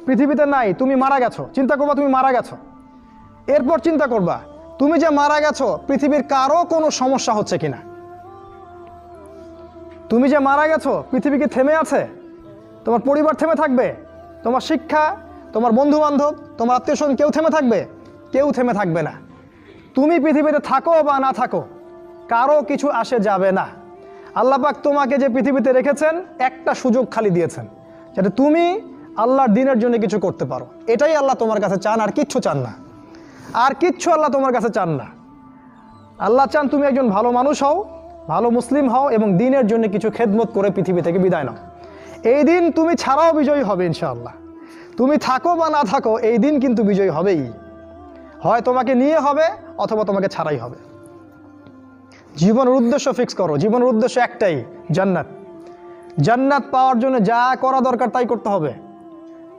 পৃথিবীতে নাই, তুমি মারা গেছো, চিন্তা করবা তুমি মারা গেছো। এরপর চিন্তা করবা তুমি যে মারা গেছো পৃথিবীর কারো কোনো সমস্যা হচ্ছে কিনা। তুমি যে মারা গেছো পৃথিবী কি থেমে আছে? তোমার পরিবার থেমে থাকবে? তোমার শিক্ষা, তোমার বন্ধু বান্ধব, তোমার আত্মীয় স্বজন কেউ থেমে থাকবে? কেউ থেমে থাকবে না। তুমি পৃথিবীতে থাকো বা না থাকো, কারো কিছু আসে যাবে না। আল্লাহ পাক তোমাকে যে পৃথিবীতে রেখেছেন একটা সুযোগ খালি দিয়েছেন, যাতে তুমি আল্লাহর দ্বীনের জন্য কিছু করতে পারো। এটাই আল্লাহ তোমার কাছে চান, আর কিচ্ছু চান না। আর কিচ্ছু আল্লাহ তোমার কাছে চান না। আল্লাহ চান তুমি একজন ভালো মানুষ হও, ভালো মুসলিম হও এবং দ্বীনের জন্য কিছু খেদমত করে পৃথিবী থেকে বিদায় নাও। এই দিন তুমি ছাড়াও বিজয়ী হবে ইনশাআল্লাহ। তুমি থাকো বা না থাকো, এই দিন কিন্তু বিজয়ী হবেই। হয় তোমাকে নিয়ে হবে অথবা তোমাকে ছাড়াই হবে। জীবনের উদ্দেশ্য ফিক্স করো। জীবনের উদ্দেশ্য একটাই, জান্নাত। জান্নাত পাওয়ার জন্য যা করা দরকার তাই করতে হবে।